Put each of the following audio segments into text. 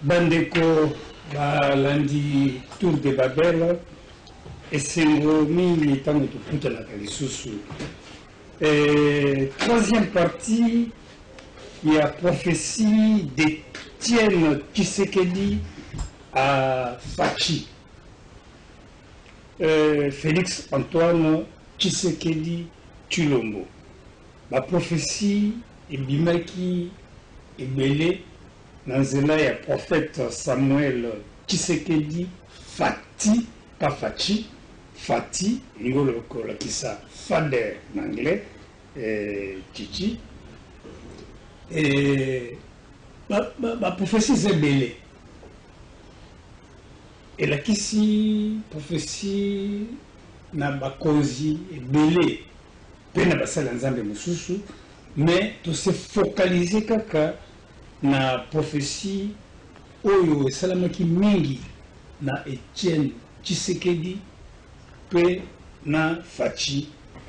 Bandeko balandi Tour de Babel esengo mingi ntango tokutanaka lisusu. Troisième partie, il y a prophétie d'Étienne Tshisekedi à Fachi. Félix Antoine Tshisekedi Tshilombo. La prophétie ebimaki ebele na nzela ya prophète Samuel Tshisekedi Fati, pas Fachi, Fati, ngolo kola kisa father en anglais, Titi. Et la prophétie c'est belé. Et la kisi prophétie na bakonzi belé. Pena basala nzambe mususu, mais to se focaliser kaka na prophétie oyo esalamaki mingi na Étienne Tshisekedi pe na Fachi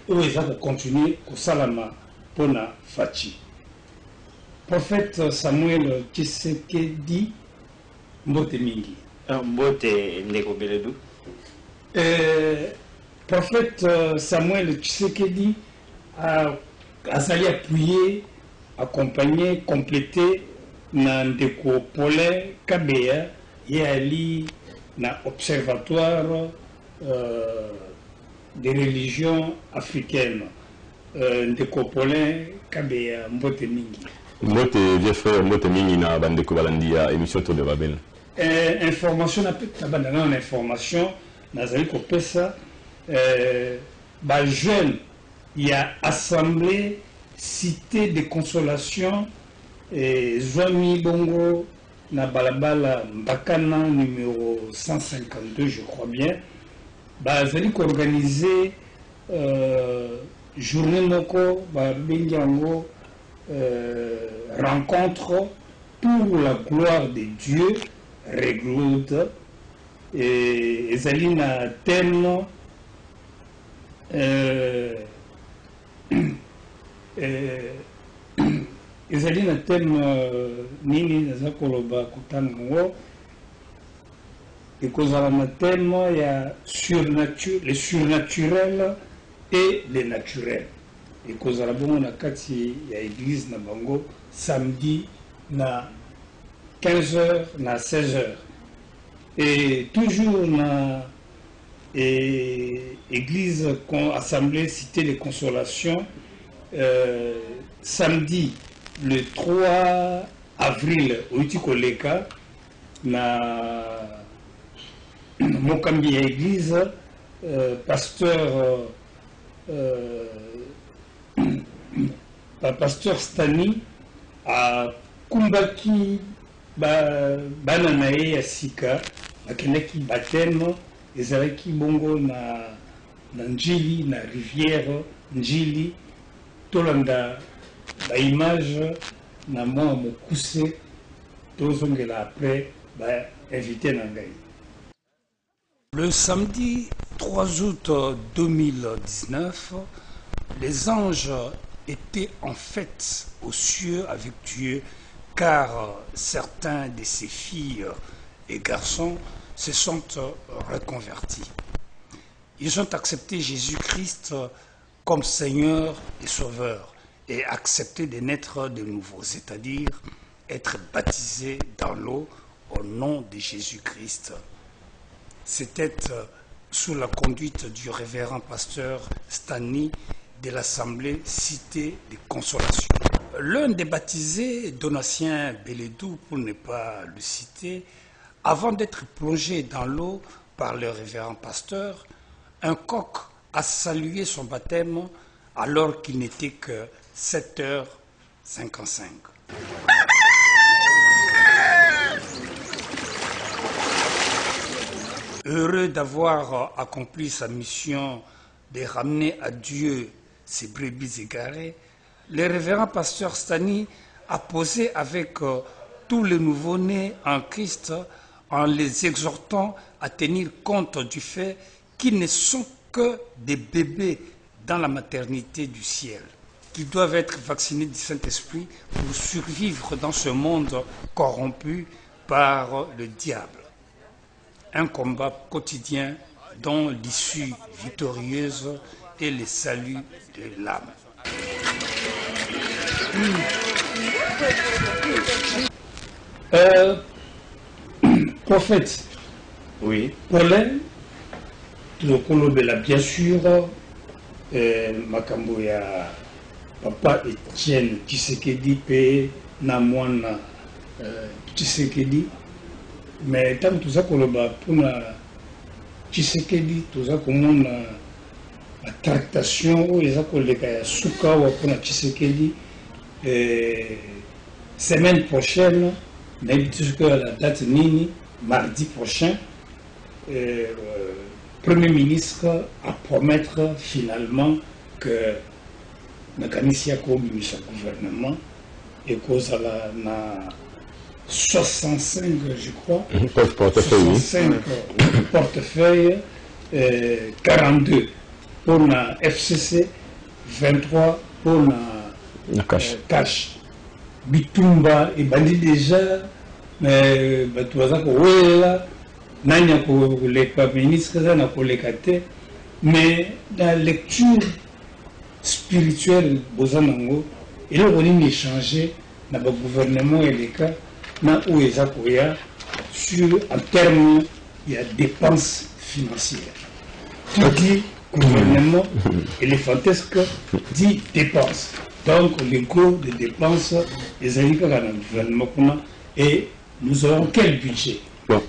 oyo eza kocontinue kosalama mpona Fachi. Prophète Samuel Tshisekedi mbote mingi. Mbote ndeko Beledu. Prophète Samuel Tshisekedi a appuyé, accompagné, complété na ndeko Paulin Kabeya yali na observatoire des religions africaines. Ndeko Paulin Kabeya mbote mingi. Mbote vieux frère mbote mingi na bandeko balandia émission Tour de Babel. Information na peut tabana na information nazali kopesa ba jeune il y a assemblée cité de consolation Zwami Bongo na balabala Mbakana numéro 152 je crois bien. Bazali organiser journée moko ba bengango rencontre pour la gloire de Dieu Regloud et ezali na thème ezali na thème nini naza koloba kotanga ngo ekozala na thème ya le surnaturel et le naturel ekozala bongo na kati ya église na bango samedi na 15h na 16h et toujours na église assemblée cité de consolation samedi le 3 avril au Koleka na mokambi ya église pasteur Stani a kumbaki bana na ye ya sika bakendaki bateme ezalaki bongo na njili na rivière njili tolanda baimage na mwa mokuse tozongela après invité na ngai. Le samedi 3 août 2019, les anges étaient en fête aux cieux avec Dieu, car certains de ses filles et garçons se sont reconvertis. Ils ont accepté Jésus-Christ comme Seigneur et Sauveur et accepté de naître de nouveau, c'est-à-dire être baptisés dans l'eau au nom de Jésus-Christ. C'était sous la conduite du révérend pasteur Stani de l'Assemblée Cité de Consolation. L'un des baptisés, Donatien Beledou, pour ne pas le citer, avant d'être plongé dans l'eau par le révérend pasteur, un coq a salué son baptême alors qu'il n'était que 7h55. Heureux d'avoir accompli sa mission de ramener à Dieu ses brebis égarées, le révérend pasteur Stani a posé avec tous les nouveau-nés en Christ en les exhortant à tenir compte du fait qu'ils ne sont que des bébés dans la maternité du ciel, qu'ils doivent être vaccinés du Saint-Esprit pour survivre dans ce monde corrompu par le diable. Un combat quotidien dont l'issue victorieuse est le salut de l'âme. Prophète, Oui. Paulin, Tulokolobela, bien sûr, makambo ya papa Etienne Tshisekedi pe na mwana Tshisekedi, mais tant que ça koloba pona Tshisekedi toza komona la tractation ou les akoleka ya suka wa pona Tshisekedi semaine prochaine, d'habitude que la date nini mardi prochain. Premier ministre à promettre finalement que Nakanisia Kobi son gouvernement et cause na 65 je crois, 65 portefeuille, 42 pour la FCC, 23 pour la cash. Bitumba et bandit déjà, mais nanya ko les ministres na ko les kate, mais dans la lecture spirituelle bozanango il a voulu échanger na ba gouvernement et les cas na où ezakoya sur en termes il y a dépenses financières. Tout dit gouvernement éléphantesque dit dépenses. Donc les coûts de dépenses les indiquent dans le gouvernement et nous aurons quel budget? Bon,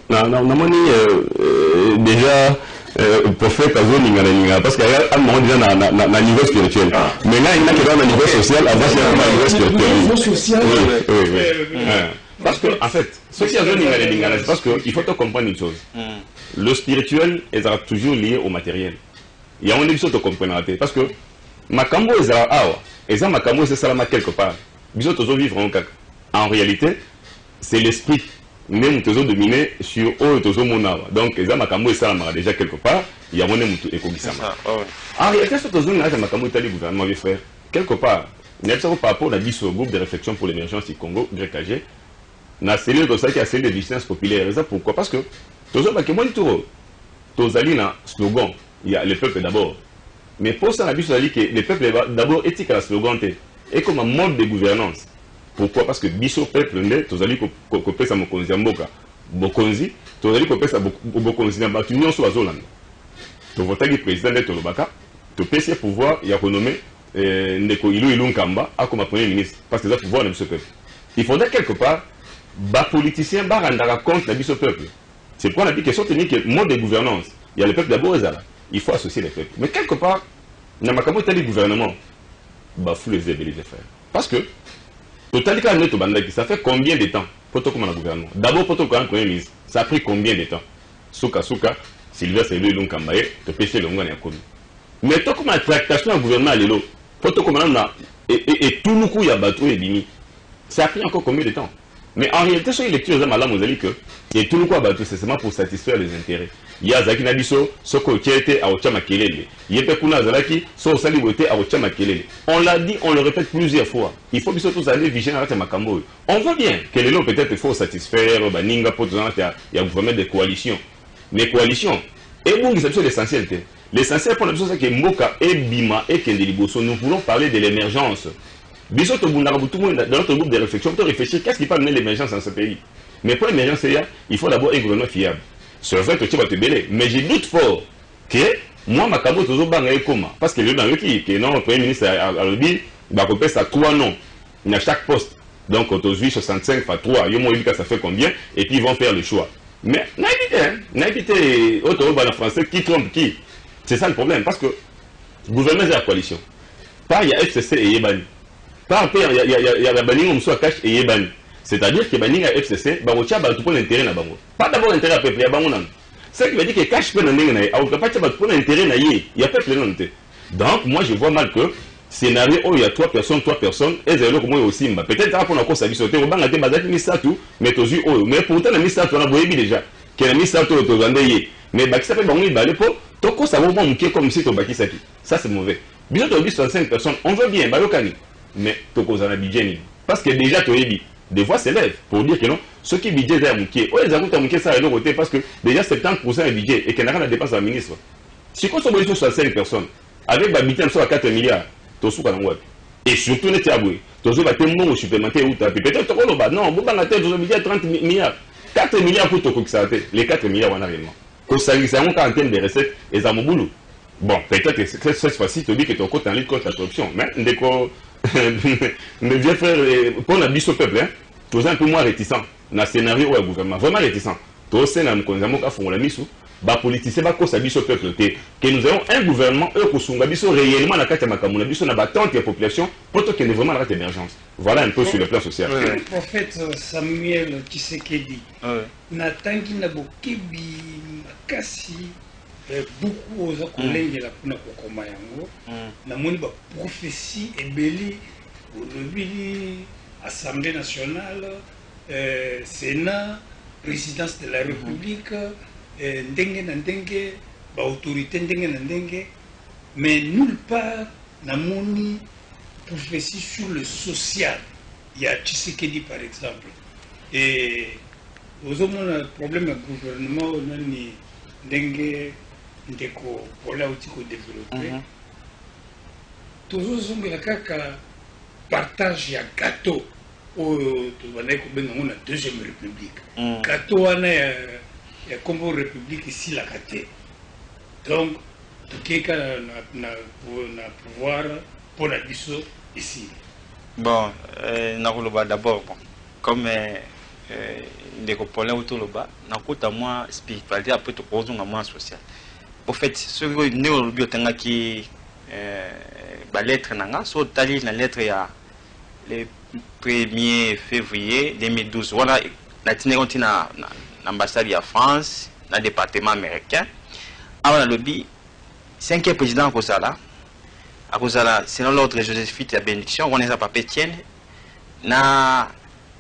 déjà, prophète Azoninga, parce qu'il y a un moment déjà dans le niveau spirituel. Maintenant, il y a que dans le niveau social, avant c'est un niveau spirituel. Le niveau social, oui. Parce que, en fait, ce qui est Azoninga, c'est parce qu'il faut comprendre une chose. Le spirituel est toujours lié au matériel. Il y a un épisode de comprendre. Parce que, Makambo est awa, et ça, Makambo c'est salama quelque part. Bisous, toujours vivre en réalité, c'est l'esprit. Même toujours dominé sur eux toujours monawa. Donc les amakambo et ça déjà quelque part, il y a mon mutu ekobisama. En réalité ce toujours là amakambo Italie gouvernement mes frères. Quelque part, il y a ça par rapport à la au groupe de réflexion pour l'émergence du Congo GRKG. Na cellule de ça qui a cellule de distance populaire. Et ça pourquoi? Parce que toujours que moi tout tozali na slogan, il y a le peuple d'abord. Mais pour ça la biso que le peuple d'abord éthique à la slogan et comme un mode de gouvernance. Pourquoi? Parce que biso peuple né, tozali kopesa sa mokonzi ya mboka. Bokonzi, tozali kopesa bokonzi na batu nyonso azolanda. Tovotaki président de Tolobaka, topesi pouvoir ya renommer Ndeko Ilou Nkamba comme premier ministre parce que ça pouvoir na biso peuple. Il faudrait quelque part ba politicien ba rendre compte na biso peuple. C'est pourquoi on a dit que surtout que mode de gouvernance, il y a le peuple d'abord ezala. Il faut associer les peuples. Mais quelque part na makambo tali gouvernement ba fou les frères. Parce que ça fait combien de temps pour comme un gouvernement? D'abord, pour comme un premier ministre, ça a pris combien de temps? Souka, Sylvia Sélé, Lunkambaye, te pêcher le monde. Mais toi, comme la tractation du gouvernement, pour comme un et tout le coup, il y a battu et bini. Ça a pris encore combien de temps? Mais en réalité, sur les lectures de Malam, vous allez que et tout le coup, c'est seulement pour satisfaire les intérêts. Il y a Zaki Nabiso, Soko Tiete, Aochama Kelele. Yepekuna Zalaki, So Salibote, Aochama Kelele. On l'a dit, on le répète plusieurs fois. Il faut que tous aller vigiler à Makambo. On voit bien que les lots peut-être il faut satisfaire, Baninga, pour il y a un gouvernement de coalition. Mais coalition, et bon, c'est l'essentiel. L'essentiel pour la chose, c'est que Moka et Bima et Kendeliboso, nous voulons parler de l'émergence. Bisous, tout le monde, dans notre groupe de réflexion, pour réfléchir, qu'est-ce qui peut amener l'émergence dans ce pays? Mais pour l'émergence, il faut d'abord un gouvernement fiable. C'est vrai que tu vas te bêler, mais je doute fort que moi, ma cabo, toujours banga comment. Parce que le dans le qui, que non, le premier ministre a dit, bah, on pèse à 3 noms à chaque poste. Donc, on te 65 fois 3, ça fait combien? Et puis, ils vont faire le choix. Mais, n'a évité, autre français, qui trompe qui? C'est ça le problème, parce que le gouvernement, c'est la coalition. Par, il y a FCC et Yébani. Par, il y a Bani, on soit cash et Yébani. C'est-à-dire que Bani a FCC, Barotia, va tout prendre l'intérêt dans Bango. Pas d'abord l'intérêt à peuple, il y a Bango. Ce qui veut dire que cash peut dans l'intérêt, va tout prendre l'intérêt dans il y a peuple dans l'intérêt. Donc, moi, je vois mal que scénario où il y a 3 personnes, et zéro comme moi aussi. Peut-être qu'on a encore sa vie sauter, on va gâter Bazaki Misatou, mais tous yeux, mais pourtant, la Misatou, on a voyé déjà. Que la Misatou est aux Andéiers. Mais Bakisa fait Bango, il va aller pour. Toko, ça va manquer comme si tu Bakisaki. Ça, c'est mauvais. Bisous, tu as dit 65 personnes, on veut bien, Balokani. Mais Toko, ça n'a pas. Parce que déjà, tu as dit. des voix s'élèvent pour dire que non, ceux qui budget est à Mouké, ils ajoutent à Mouké ça à leur côté parce que déjà 70% est budget et qu'il n'y a rien à dépenser à la ministre. Si on se 65 personnes, avec un budget à 4 milliards, tout ce qu'on a. Et surtout, les tiaboués, tout ce qu'on a tellement supplémentaire ou tapé. Peut-être que non, vous avez un budget 30 milliards. 4 milliards pour tout ça, les 4 milliards, on a réellement. Quand ça y est, en termes de recettes, et ça m'a boulot. Bon, peut-être que cette fois-ci, tu dis que tu es en lutte contre la corruption. Mais, mes vieux frères, pour la biche au peuple, tu es un peu moins réticent dans le scénario où le gouvernement, vraiment réticent. Tu es aussi dans le gouvernement qui a la mise, les politiciens qui ont biche au peuple, que nous avons un gouvernement, eux, qui ont réellement la carte de Makamuna, qui ont l'attente de la population, pour qu'il y ait vraiment la émergence. Voilà un peu sur le plan social. Le prophète Samuel Tshisekedi, Natangi Nabokebi Makasi, beaucoup aux collègues de la Puna Kokomayango, Namoni ba prophétie ébellie au début Assemblée nationale, Sénat, présidence de la République, ndenge na ndenge, ba autorité ndenge na ndenge, mais nulle part Namoni prophétie sur le social. Il y a Tshisekedi par exemple. Et aux hommes, le problème du gouvernement, on a ni ndenge ndeko voilà outil qu'on développe. Toujours on a kaka partage ya gâteau au on a deuxième république. Gâteau on a comme république ici la gâté. Donc tout est na pouvoir pour la biso ici. Bon, d'abord, bon, comme ndeko Paulin Outoloba, na moi spiritualité après tout cause na moi social. Au fait, ce que nous biotanga qui lettre nanga, so tali la lettre ya le 1er février 2012. Voilà, la tinérante na l'ambassade de France, dans le département américain. Alors le lobby 5e président Kosala. À cause de la, selon l'ordre de Joséphine et la bénédiction, on est à Papa Etienne. Na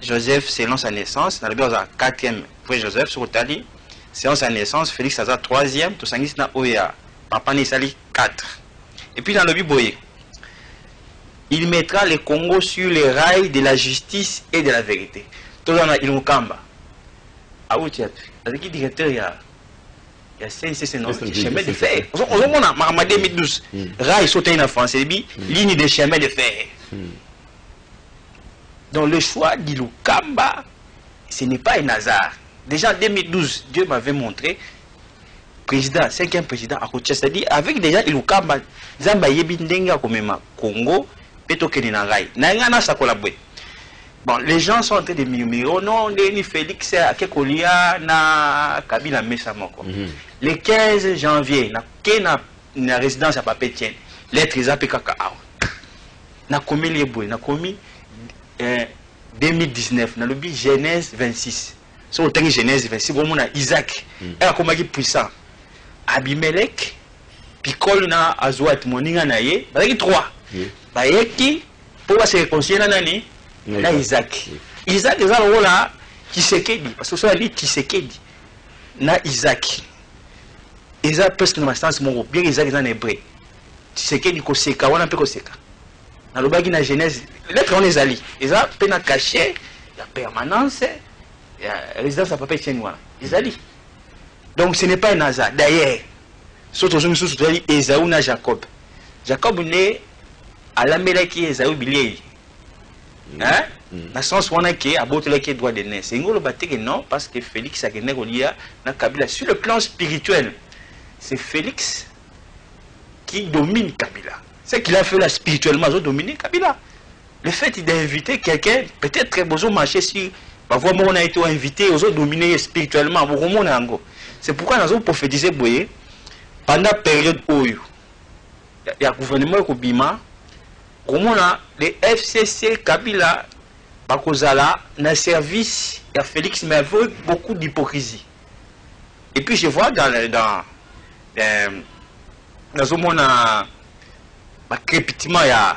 Joseph, selon sa naissance, dans le bureau 4e frère Joseph, sur Otali, selon sa naissance, Félix Aza 3e, tout sangis na Oya, Papa Nisali 4. Et puis dans le Biboye, il mettra le Congo sur les rails de la justice et de la vérité. Tout le monde a Ilukamba. Ah oui, tu as dit directeur, il y a CNCC, non, chemin de fer. On a en 2012, rail sauté en France, ligne de chemin de fer. Donc le choix d'Ilukamba, ce n'est pas un hasard. Déjà en 2012, Dieu m'avait montré, président, 5e président à côté, c'est-à-dire avec déjà Ilukamba, Zamba Yebi Ndenga comme Congo, Peto Kenina Rail. Nangana sa collaboré. Bon, les gens sont en train de murmurer, oh non, ni Félix à Kekolia, na Kabila Mesamoko. Le 15 janvier, na résidence à Papa Etienne, lettre Isaac Kakao. Na commis les bouts, na commis 2019, na lobby Genèse 26. Sur le terrain Genèse 26, on a Isaac, elle a commis puissant. Abimelech, Picole na Azouat, Moninga naye, il 3. Bayeki, pour se réconcilier nani. Là, Isaac. Isaac, c'est là Tshisekedi. Parce que ça dit Tshisekedi. Na Isaac. Isaac, presque dans ma stance, mon bien Isaac est en hébreu. Tshisekedi, Koseka, on a un peu Koseka. Dans le bagi, na Genèse, lettre, on est allé. Isaac, peine à cacher, la permanence, la résidence à Papa Etienne. Ils allient. Donc, ce n'est pas un hasard. D'ailleurs, surtout, je me suis dit, Esaou na Jacob. Jacob est à la mêlée qui est Esaou Bilé. Hein? Dans le sens où on a qui a botté qui doit donner. C'est une bataille que non, parce que Félix a gagné na Kabila. Sur le plan spirituel, c'est Félix qui domine Kabila. C'est qu'il a fait là spirituellement, il a dominé Kabila. Le fait d'inviter quelqu'un, peut-être très beau marché si, parfois on a été invité, ils ont dominé spirituellement. C'est pourquoi nous avons prophétisé Boye pendant la période où il y a un gouvernement qui Bima. Comment les FCC Kabila Bakozala n'a service à Félix, mais avec beaucoup d'hypocrisie. Et puis je vois dans un crépitement, il y a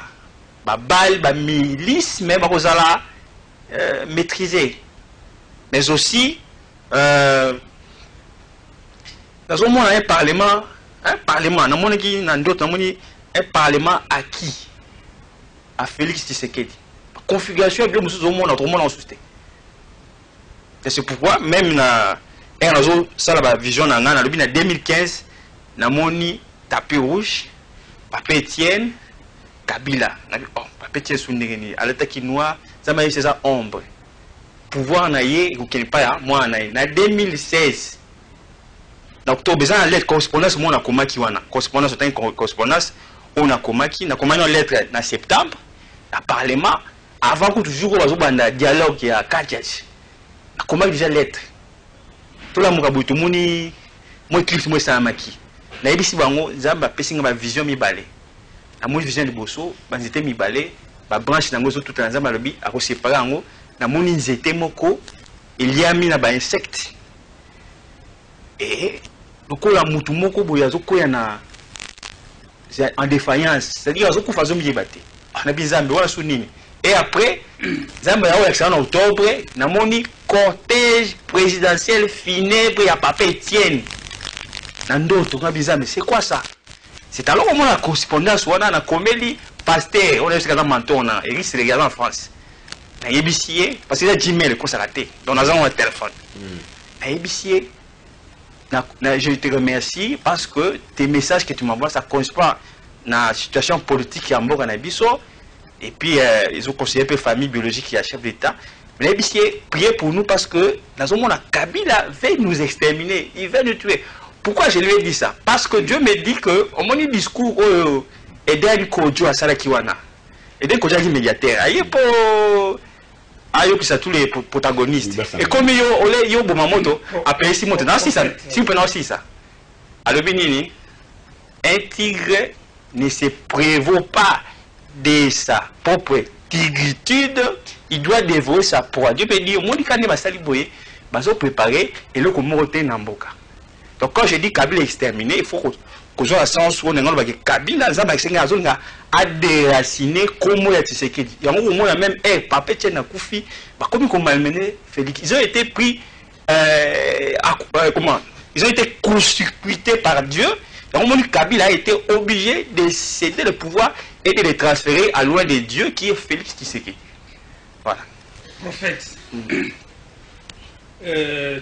des balles, des milices, mais Bakozala maîtrisé. Mais aussi, dans un parlement, un parlement acquis à Félix Tshisekedi. configuration et bien nous sommes au monde en société. Et c'est pourquoi même na ça la vision en 2015 na moni tapis rouge Papa Etienne Kabila oh Papa Etienne Soundengeni à l'état qui noir ça m'a c'est ça ombre pouvoir naie ou quel pas moi naie na 2016 na octobre ça lettre correspondance mon na komaki wana correspondance c'est une correspondance on a komaki na komaki lettre na septembre à parlement avant que toujours bazo banda dialogue ya Kachach na komaki déjà lettre tout la mukabu tout moni moi clip moi ça maki na yebisi bango zamba pesinga ba vision mibale na moi vision liboso ba nzete mibale ba branche nango zo tout nzamba lobi ako séparer ngo na moni nzete moko eliami na ba insecte et lokola mutu moko boya zo koya na en défaillance c'est-à-dire zo kufa zo miyebate na bizambe wala sunini et après zamba ya election en octobre na moni cortège présidentiel funèbre ya Papa Etienne Nandoto Bizarre, mais c'est quoi ça? C'est alors au moins la correspondance, on a la comédie pasteur, on a jusqu'à menton, on a Eric en France. Na ABC, parce que là Gmail, qu'on s'est raté, donc on a un téléphone. Na ABC, je te remercie parce que tes messages que tu m'envoies, ça correspond à la situation politique qui est en bord en Abisso, et puis ils ont conseillé un peu famille biologique qui est chef d'État. Mais ABC, priez pour nous parce que dans ce monde, la Kabila veut nous exterminer, il veut nous tuer. Pourquoi je lui ai dit ça? Parce que Dieu me dit que au moment du discours Eden Kojo à Salakiwana, Eden Kojo est médiateur, aïe pour aïe ça tous les protagonistes. Et comme yo Bomamoto appelé si monte dans 6 ça, si vous prenez 6 ça. Alors Benini, un tigre ne se prévaut pas de sa propre tigritude, il doit dévorer sa proie. Dieu peut dire, moi, quand il va s'aliboyer, il va préparer et le comment retenir Namboka. Donc quand je dis Kabila exterminé, il faut que je la sens où on est que Kabila a déraciné comme il y a Tshisekedi. Il y a un moment même Papa Etienne Koufi, comme ils ont malmené Félix. Ils ont été pris comment? Ils ont été court-circuités par Dieu. Il y a un moment où Kabila a été obligé de céder le pouvoir et de le transférer à loin de Dieu qui est Félix Tshisekedi. Voilà. Prophète.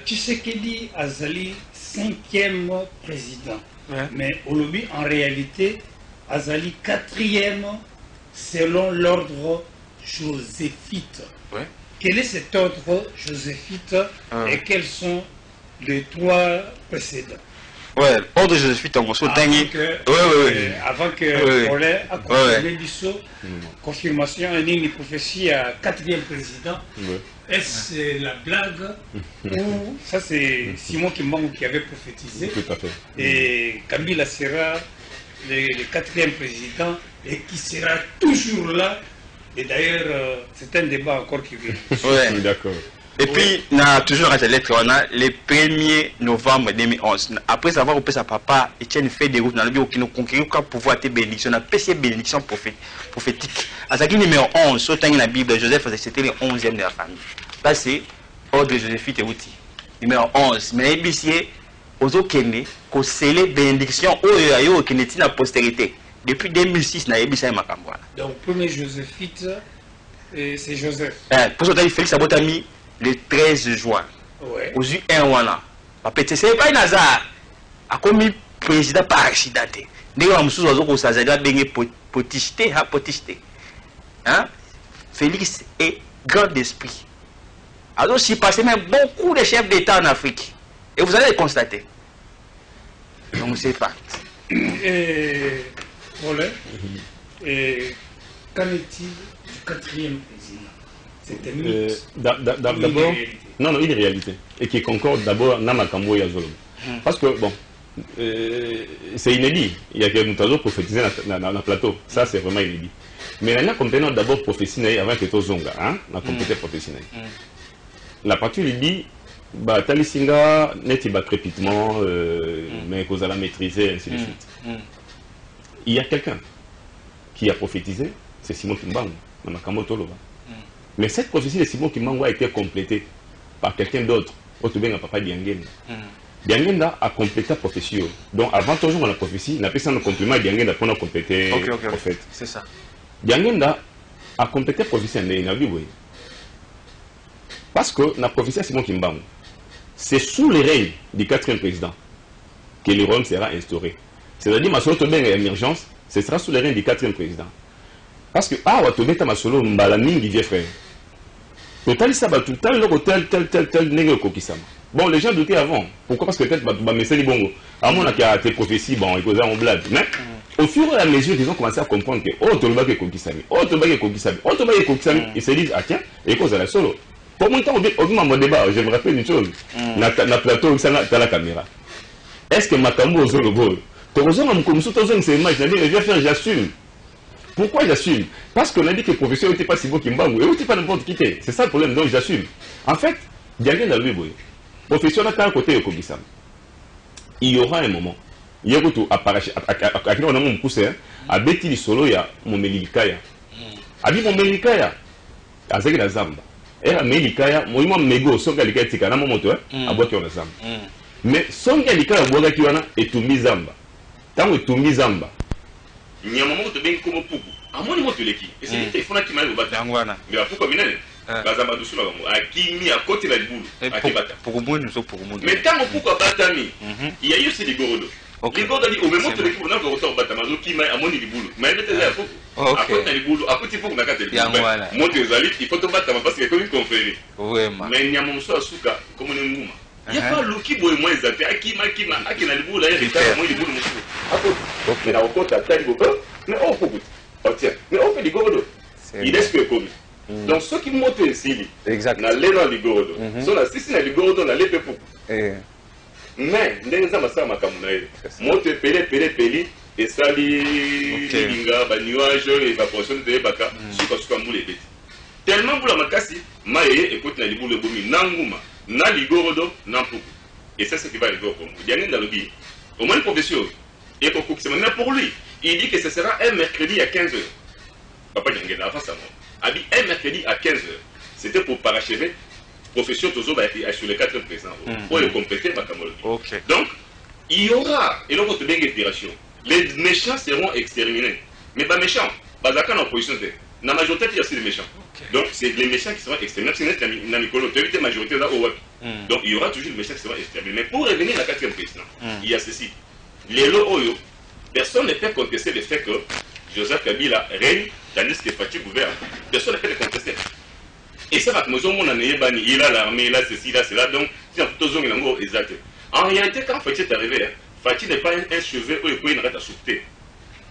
Tshisekedi Azali 5e président, ouais. Mais au lobby en réalité Azali 4e selon l'ordre joséphite. Ouais. Quel est cet ordre joséphite et quels sont les 3 précédents? Ouais, ordre joséphite en gros dingue. Avant que on ait confirmé du saut, confirmation en une prophétie à 4e président. Ouais. Est-ce la blague ou ça c'est Simon Kimbangu qui avait prophétisé? Tout à fait. Et Kabila sera le 4e président et qui sera toujours là. Et d'ailleurs, c'est un débat encore qui vient. Oui, d'accord. Et puis, on a toujours la lettre, on a le 1er novembre 2011. Après avoir repris sa papa, Etienne fait des routes dans le bureau qui nous conquérit pour pouvoir être bénédiction. On a PC bénédiction prophétique. À ce numéro 11, sur la Bible, Joseph, c'était le 11e de la famille. Là, c'est ordre Joséphite et outil. Numéro 11. Mais l'ébicier, aux Okene, qu'on scellait bénédiction au Yayo, qui n'est la postérité. Depuis 2006, on a ébicié Makambouana. Donc, premier Joséphite, c'est Joseph. Pour ça, Félix Abotami, le 13 juin, ouais. Aux U1 c'est pas un hasard. A commis président par accidenté. Félix est grand d'esprit. Alors, s'il passait même beaucoup de chefs d'État en Afrique. Et vous allez le constater. Donc, c'est fact. Voilà. Et qu'en est-il du 4e président? C'est un mythe. D'abord, non, une réalité. Et qui concorde d'abord Namakambo Yazolo. Parce que, bon, c'est inédit. Il y a que nous prophétisé dans le plateau. Ça, c'est vraiment inédit. Mais on a compris d'abord prophétie avant que tu zonga. On a compris prophétie. La partie lui dit, Talisinga n'est pas crépitement, mais qu'on a maîtrisé, ainsi de suite. Il y a quelqu'un qui a prophétisé, c'est Simon Kimbangu, Namakambo Toloba. Mais cette prophétie de Simon Kimbangu a été complétée par quelqu'un d'autre, Otubeng Papa Diangenda. Diangenda a complété la prophétie. Donc avant toujours on a prophétie, on a fait ça en compliment à Diangenda pour nous compléter le prophète. C'est ça. Diangenda a complété prophétie en Nabi, oui. Parce que la prophétie, c'est mon Kimbangu. C'est sous les règles du 4e président que le royaume sera instauré. C'est-à-dire, ma solo tobe émergence, ce sera sous les règles du 4e président. Parce que, ah, tobe ta ma solo mbala mingi vieux frère. Total, ça va tout tel, n'est kokisama. Bon, les gens doutaient avant. Pourquoi? Parce que peut-être, bah, mais c'est bon. À mon avis, tes prophéties, bon, ils causaient en blague. Mais, au fur et à mesure, ils ont commencé à comprendre que, oh, Tolba est kokisami, oh, Tolba est kokisami, oh, Tolba est kokisami, ils se disent, ah, tiens, et cause à la solo. Pour mon temps, au mon débat, je me rappelle une chose. Na plateau, ça n'a la caméra. Est-ce que Makambo ose le bol? Torozon, comme ça, Torozon, c'est image, je vais faire, j'assume. Pourquoi j'assume? Parce qu'on a dit que le professeur n'était pas si beau qu'Imbangu, et n'était pas n'importe qui. C'est ça le problème, donc j'assume. En fait, il y a rien dans lui, le professeur n'a qu'un côté de Kobisam. Il y aura un moment, il y a tout à paracher, à qui on a mon poussé, à Betty Solo, il y a mon Melikaya. À dit mon Melikaya, à Zagé la Zamba. Et à Melikaya, moi, Mego, son gars, il y a un moment, à boire qui on a Zamba. Mais son gars, il y a un boire qui on a, et tout mis Zamba. Tant que tout mis Zamba. Il y a un moment où tu es comme Poukou. À mon niveau, tu l'es qui? Et c'est lui qui fait qui m'a eu au bâtiment. Mais à Poukou, Bazama doucement, à Kimi, à côté de la boule. Pour moi, nous sommes pour moi. Mais tant que Poukou a Batami, il y a eu aussi des Gorodo. Les Gorodo dit, au même moment où tu es qui, on a un retour au bâtiment, qui m'a à mon niveau boulot. Mais elle était là à Poukou. À côté de boulot, à côté de Poukou, on a qu'à te dire. Moi, tu es allé, il faut te battre parce qu'il y a comme une confrérie. Mais il y a mon soir à Souka, comme on est mouma. Il n'y a pas le qui boit moins zappé. Akima, Akina, le boulot, là, il y a moins de boulot. Mais là, on compte à taille, mais on peut. Mais on fait des Gorodo. Il est comme. Donc, ceux qui montent ici, na lena ligorodo. So na sisi na ligorodo na lepe pour. Mais ndenge za masama makamuna ye. Monte peli et sali linga ba nuage évaporation de baka suka mbule beti. Tellement bula makasi maye écoute na libule bomi nanguma na ligorodo na puku. Et ça c'est qui va arriver au Congo. Il y a dans le dit. Au moins le professeur et pour c'est maintenant pour lui. Il dit que ce sera un mercredi à 15h. Papa Nyangena avant ça moi. Un mercredi à 15h. C'était pour parachever profession Tozo sur les 4 présents. Pour le compléter ma camologie. Donc, il y aura, et là, votre bien opération. Les méchants seront exterminés. Mais pas méchants. Pas d'accord en opposition. La majorité, il y a aussi les méchants. Donc, c'est les méchants qui seront exterminés. C'est une amicolo. Tu as vu la majorité là au web. Donc, il y aura toujours les méchants qui seront exterminés. Mais pour revenir à la 4e président, il y a ceci. Les Oyo, personne ne peut contester le fait que Joseph Kabila règne, tandis que Fachi gouverne. Personne ne peut le contester. Et ça va que il a l'armée, il a ceci, il a cela, donc exact. En réalité, quand Fachi est arrivé, Fachi n'est pas un cheveu où il n'arrête à sauter.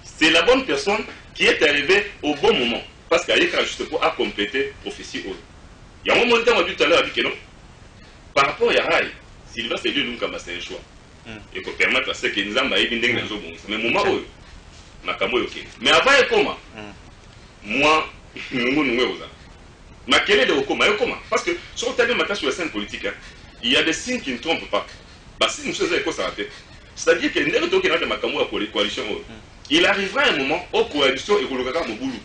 C'est la bonne personne qui est arrivée au bon moment. Parce qu'elle est juste pour compléter la prophétie. Il y a un moment où on a dit tout à l'heure que non. Par rapport à Rai, Sylvain c'est lui c'est un choix. Et pour permettre à ce que nous avons été dans le mais moment où mais avant comment moi ma quelle est le comment parce que sur le terrain sur la scène politique il y a des signes qui ne trompent pas si nous faisons quoi ça c'est-à-dire que la coalition il arrivera un moment où la coalition est au boulot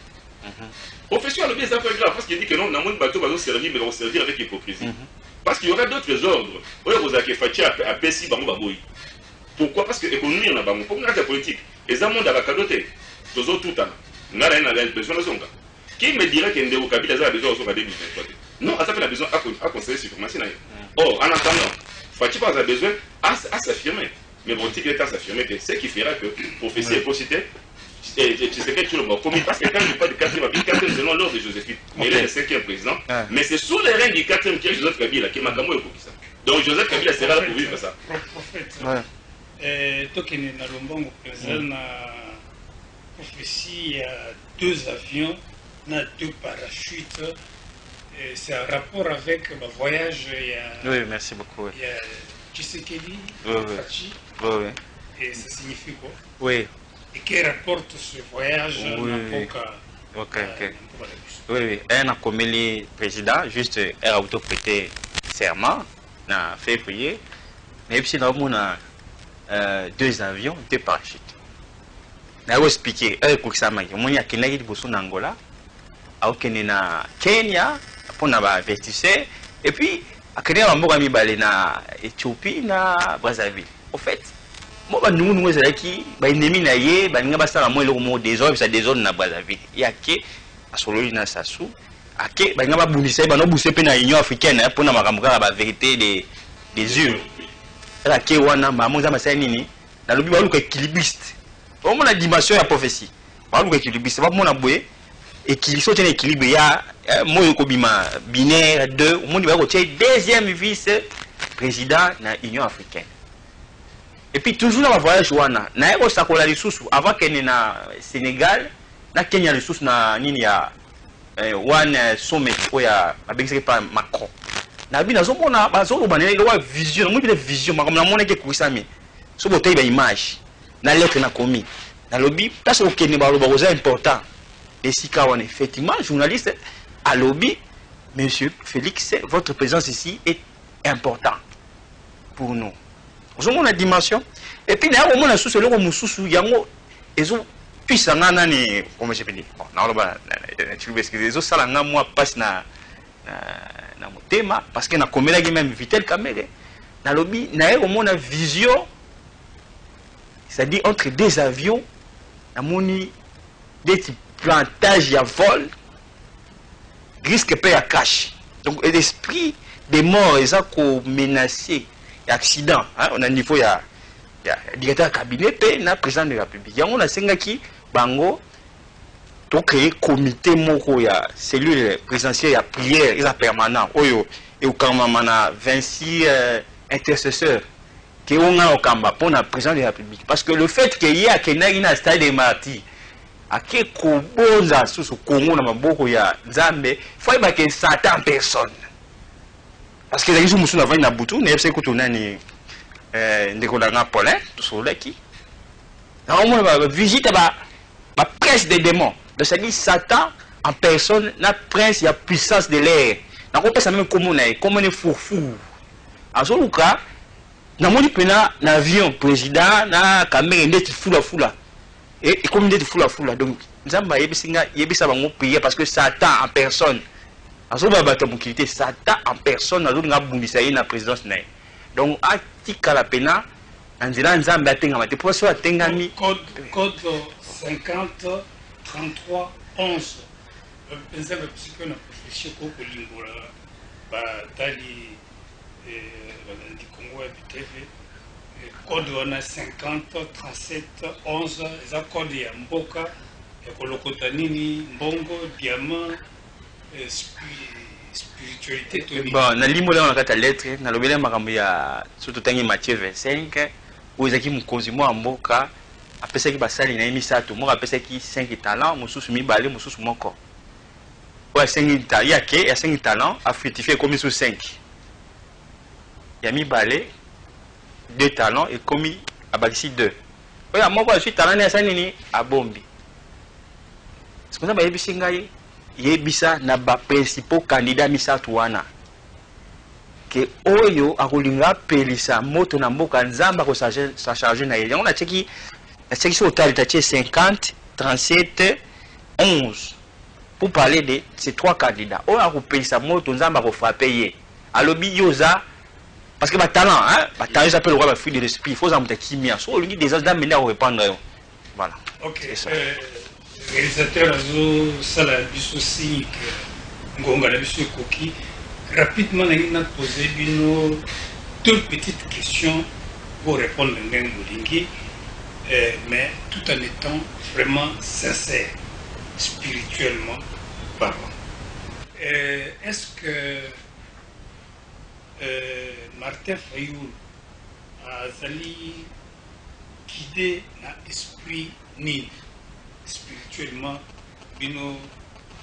professeur le bien ça fait grave parce qu'il dit que non dans mon bateau va servir mais on servir avec hypocrisie parce qu'il y aura d'autres ordres vous avez fait à Pessi Baboui. Pourquoi? Parce que l'économie, on a besoin de la politique. Et ça, on a besoin de tout le temps. On a besoin de ça. Qui me dirait que Ndeo Kabila a besoin de ça en 2023? Non, ça fait la besoin à conseiller sur information. Or, en attendant, Fachi a besoin à s'affirmer. Mais bon, il est à s'affirmer que ce qui fera que prophétie est possible, et tu sais que tu le vois. Parce que quand je parle du 4e, selon l'ordre de Joséphine, mais il est le 5e président. Mais c'est sous les règnes du 4e qui est Joseph Kabila qui est Makamo et Kokisa. Donc Joseph Kabila sera là pour vivre ça. Tokene na Lombongo présent na prophétie, il y a 2 avions, na 2 parachutes. C'est un rapport avec le voyage. Oui, merci beaucoup. Il y a Tshisekedi, Fachi. Et ça signifie quoi? Oui. Et qui rapporte ce voyage Oui, un comme le président, juste a auto-prêté serment en février. Mais puis, nous avons 2 avions, 2 parachutes. Je vais expliquer. Je vais expliquer. Il y a quelqu'un qui est en Angola, il y a Kenya, pour investisseurs, et puis il y a en Éthiopie, na Brazzaville. En fait, nous sommes ennemis, des zones na Brazzaville. Il y a que asololi na Sassou ake ba ngaba bundisa ba no buse pe na Union africaine pour na makambo ka ba vérité des yeux ake wana mamu za masai nini na lobi ba luka équilibriste au moins la dimension ya prophétie ba luka équilibriste ba mona boye équilibre tient équilibre ya moyo ko bima binaire 2 au monde ba ko deuxième vice président na Union africaine. Et puis toujours dans ma voyage wana na eko sakola lisusu avant kene na Sénégal na Kenya lisusu na nini ya one sommet oya abengisi pa Macron na bi nazo mona bazolo banele wa vision mo bi vision makamna mona ke kusami so botai ba image na lettre na komi na lobby parce que kene ba lo ba important et si kawane effectivement journaliste à lobby monsieur Félix votre présence ici est important pour nous. Nous avons une dimension. Et puis, nous avons une sous le mususu yango ezo puissant nani comment je peux dire. Na loba tu veux que ezo sala nga moi passe na motema parce que na komela même Vitel Kamerhe na lobby na yo mona vision c'est-à-dire entre deux avions na moni des plantages à vol risque pas à cash. Donc l'esprit des morts ils ont menacé accident hein? On a niveau ya directeur cabinet pe na président de la République yango na sengaki bango to créer comité moko ya cellule présidentielle ya prière ils a permanent oyo et au kamama na 26 intercesseurs qui ont un okamba pour na président de la République parce que le fait que y a kenaki na stade de martyrs ake koboza susu Congo na maboko ya Nzambe faut ba que Satan personne. Parce que les gens qui sont na butu ne yebse ko tonani ndekolanga Paulin to solaki na on va visiter ba prince des démons c'est-à-dire Satan en personne la prince ya puissance de l'air na ko pesa même comme on fourfou azoluka na moni pena na avion président na caméra ndeti fula et comme ndeti fula donc nzamba yebisa bango prier parce que Satan en personne azoba bato mukité Satan en personne azolinga bundisa ye na présidence na. Donc atika la pena nzela nzambe atenga mate pour so atengami code 50 33 11 pensa le psycho na profession ko kolingola ba tali di Congo ya TV code wana 50 37 11 za code ya mboka ya kolokota nini mbongo diamant spiritualité toni. Bon na limola on a kata lettre na lobele makambo ya surtout tangi Matthieu 25 où ezaki mukonzi mo mboka apesa ki basali na misato mo apesa ki 5 talents mususu mibale mususu moko wa 5 talents yake ya 5 talents a fructifié comme sur 5 ya mibale 2 talents et commis abakisi 2 oya moko a 8 talents ya sanini abombi c'est comme ça ba yebisi ngai yebisa na ba principaux candidats misato wana que oyo akolinga pelisa moto na mboka nzamba ko sa charger na yeli on a cheki sur total taché 50 37 11 pour parler de ces trois candidats oyo akopelisa moto nzamba ko frapper ye alobi yoza parce que ba talent hein ba talent s'appelle le roi ba fruit de l'esprit il faut ça mutakimia so olingi déjà da mener à répondre voilà. OK. Réalisateur azo sala biso signe ngonga la biso koki rapidement on a posé deux petites questions pour répondre à Ngengolingi, mais tout en étant vraiment sincère spirituellement parlant. Est-ce que Martin Fayoul a zali guidé l'esprit ni spirituellement bino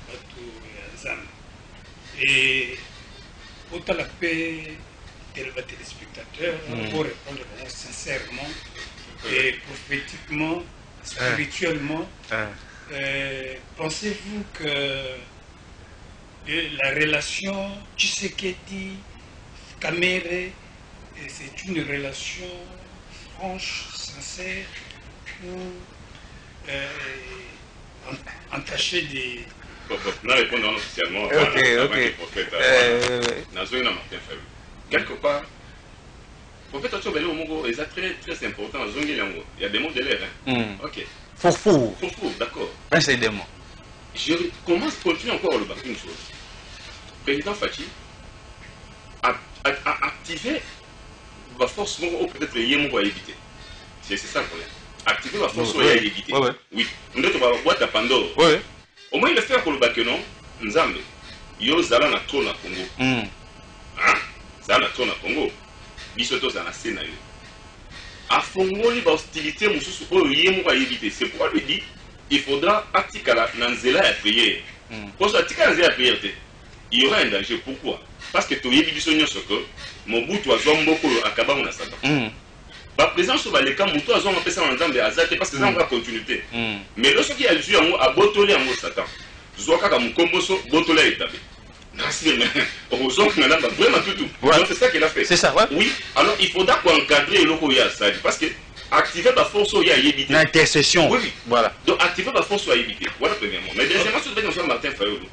batu yazam et autant la paix des téléspectateurs pour répondre sincèrement et prophétiquement, spirituellement. Pensez-vous que la relation Tshisekedi-Kamerhe c'est une relation franche, sincère ou entachée des... Non, répondons officiellement. Ok. Quelque part, le prophète est très important. Il y a des mots de l'air. Ok. Fourfou. D'accord. C'est des mots. je continue encore à le battre une chose. Président Fachi a activé la force, peut-être le va éviter. C'est ça le problème. Activer la force, il éviter. Oui. On doit avoir boîte à Pandore. Au moins, il le fait pour le bac, non? Nzambe. Yo zala na trop na Congo. Hein? Zala na trop na Congo. Bisoto zala na yo. A fongoli ba hostilité mususu oyo yemo va éviter. C'est pourquoi lui dit il faudra atikala nanzela ya prière. Parce que atikala nanzela ya prière, il y aura un danger. Pourquoi? Parce que tu yebi biso nyonso que Mobutu azwa mboko akaba na Satan. Ba présence sur les cas Mobutu azwa pesa na Nzambe azate parce que ça va continuité. Mais lorsque il a vu yango abotoli yango Satan. Zoka ka mukomboso botola établi. Vraiment tout. C'est ça qu'il a fait. C'est ça, ouais. Oui, alors il faudra encadrer le Koya Sadi parce que activer la force il y a évité. L'intercession. Oui, voilà. Donc activer la force il y a évité. Voilà premièrement. Mais deuxièmement, sur le Martin Fayolo.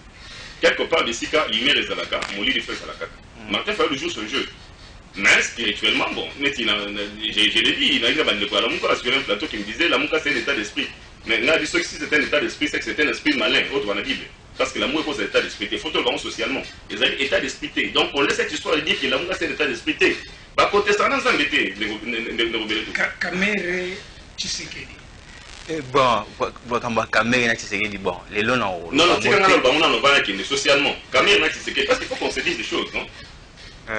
Quelque part de Sika, il met les Alaka, mon lit de feu Alaka. Martin Fayolo joue son jeu. Mais spirituellement, bon, je l'ai dit, il a sur un plateau qui me disait l'amour c'est un état d'esprit. Mais là, si c'est un état d'esprit, c'est que c'est un esprit malin, autre dans la Bible. Parce que l'amour est un état d'esprit. Il faut le voir socialement. Ils ont un état d'esprit. Donc on laisse cette histoire de dire que l'amour c'est un état d'esprit. Bah, protestant, nous en mettez les rebelles. Kamere Tshisekedi. Bon, Kamere Tshisekedi, bon, les lots non. Non, non, on va qui socialement. Kamere Tshisekedi, parce qu'il faut qu'on se dise des choses, non?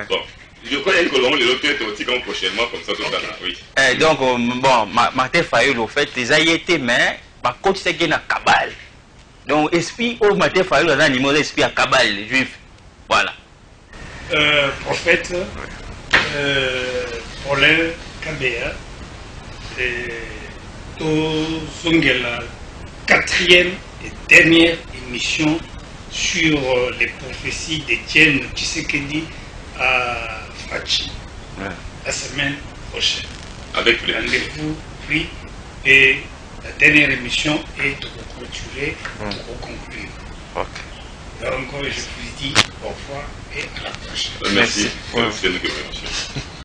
Bon. Je crois que l'on les lotés au prochainement, comme ça, tout ça, oui. Donc, bon, Martin Fayol, au fait, les a été, mais, par contre, c'est qu'il y a une cabale. Donc, esprit, au Martin Fayol, on a un numéro d'esprit à cabale, les juifs. Voilà. Prophète, Paulin Kabea, la 4e et dernière émission sur les prophéties d'Étienne Tshisekedi à Fachi, la semaine prochaine. Avec rendez-vous pris et la dernière émission est de clôturer, de conclure. Donc je vous dis au revoir et à la prochaine. Merci.